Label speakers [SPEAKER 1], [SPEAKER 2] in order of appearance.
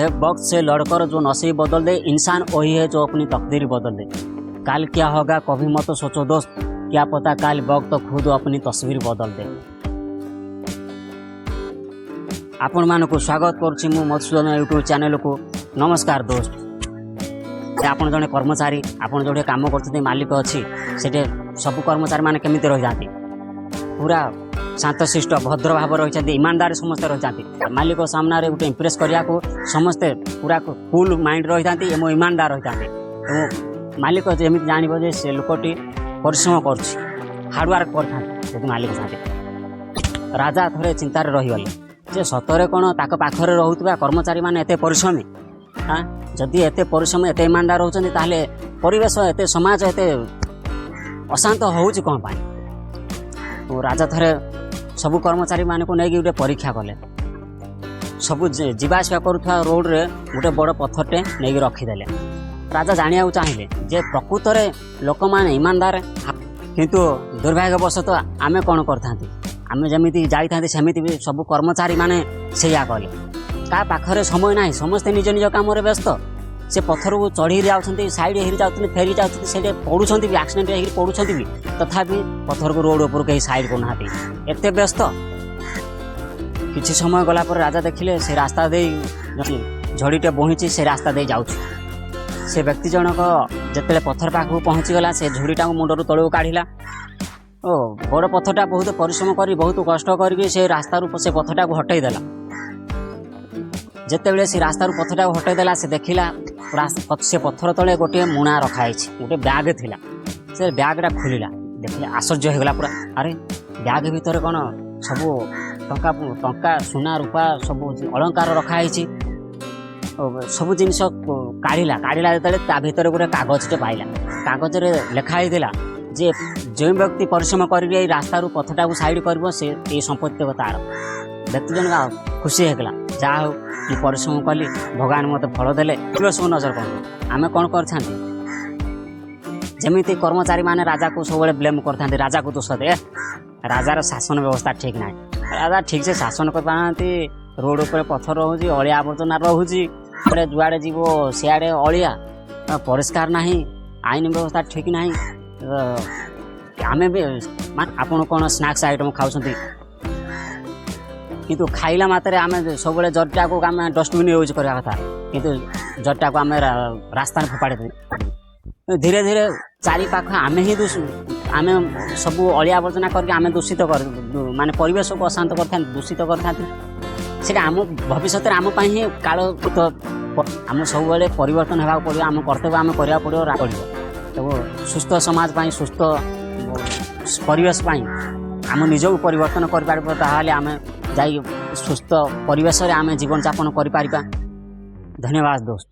[SPEAKER 1] वक्त से लड़कर जो नसीब बदल दे, इंसान वही है जो अपनी तकदीर बदल दे। कल क्या होगा कभी मत सोचो दोस्त, क्या पता कल वक्त खुद अपनी तस्वीर बदल दे। आपण मानक स्वागत करुच्ची मु मधुसूदन यूट्यूब चैनल को। नमस्कार दोस्त, आपण जड़े कर्मचारी, आपण जो काम कर मालिक अच्छी से सब कर्मचारी मैंने केमी रही जाती, पूरा शांतशिष्ट भद्र भाव रही, ईमानदार समस्ते रही। मालिक सामने गोटे इम्प्रेस करने को समस्ते पूरा कूल माइंड रही था एवं ईमानदार रही। मालिक जमी जानव से लोकटी परिश्रम कर हार्डवर्क कर मालिक साथ। राजा थोड़े चिंतार रहीगले जे सतरे कौन ताक पाखरे रोकवा कर्मचारी मैंने एत परिश्रमी, हाँ जदि एत परिश्रम एत ईमानदार होती ताहले परिवेश एत समाज एत अशांत होउछि कौन पाई। तो राजा थरे सबू कर्मचारी मान को नहीं गोटे परीक्षा कले। सबू जावासवा करुवा रोड रे गोटे बड़ पत्थरटे नहीं रखीदे। राजा जाना चाहिए जे प्रकृत में लोक मैंने ईमानदार, किंतु दुर्भाग्यवशत आमे कौन करता आमे जमी जाता सेमती भी सब कर्मचारी माने सेया कले। का पाखरे समय ना, समस्ते निज निज काम व्यस्त। से पत्थर को चढ़ी जाती, साइड हो जाती, फेरी जाती, से पड़ुंट भी, एक्सीडेंट हो पड़ुंट भी, तथापि पत्थर को रोड ऊपर कहीं साइड करना एत व्यस्त। किसी समय गला पर राजा देखिले से रास्ता दे झड़ीटे बोहीची से रास्ता दे जाऊँ। से व्यक्ति जनक जिते पत्थर पाखक पहुँचीगला से झुड़ीटा मुंडर तलू काढ़ला। ओ बड़ पत्थरटा बहुत परिश्रम कर बहुत कष्ट करके से रास्ता से पत्थरटा को हटईदेला। जिते से रास्ता पत्थरटा को हटईदेला से देखला से पत्थर तले गोटे मुणा रखाई, गोटे ब्याग थिला। से ब्यागटा खोलिला, देखिले आश्चर्य होगला पूरा। अरे ब्याग भितर कौन सब टंका टंका सुना रूपा सब अलंकार रखाई, सब जिनस काढ़ला। काढ़ला जो भितर गोटे कागजटे पाइला। कागज लेखाई देला जे जो व्यक्ति परिश्रम कर रास्तार पथटा को साइड कर से ये संपत्ति तार। व्यक्ति जन खुशी होगला, जहाँ हो परिश्रम कली, भगवान मत फल देले। सब नजर कर आम कौन कर जमी कर्मचारी माने राजा को सब ब्लेम करते, राजा को दोष दे। राजार शासन व्यवस्था ठीक ना, राजा ठीक से शासन कर पाना। रोड उपर पत्थर रोचे, अलिया आवर्जना रोचे, जुआड़े जीव सियाड़े अलिया, परिष्कार ना, आईन व्यवस्था ठीक ना। आमे भी आपण कौन स्नैक्स आइटम खाऊँ, किंतु खाइला मात्रे आमे सब जरटा को आम डस्टबिन यूज करवा कथा, किंतु जरटा को आम रास्ता फोपाड़ी दे। धीरे धीरे चारि पाख आमे ही आम सब अलिया आवर्जना करके आम दूषित कर माने परिवेश को अशांत कर दूषित कर आम भविष्य आम ही काल आम सब परिवर्तन होगा पड़ो। आम कर्तव्य आम करा पड़ो। तो सुस्थ समाज पाई, सुस्थ परिवेश पाई आम निजक परिवर्तन कर आम जाई सुस्थ परिवेश आम जीवन यापन कर। धन्यवाद दोस्त।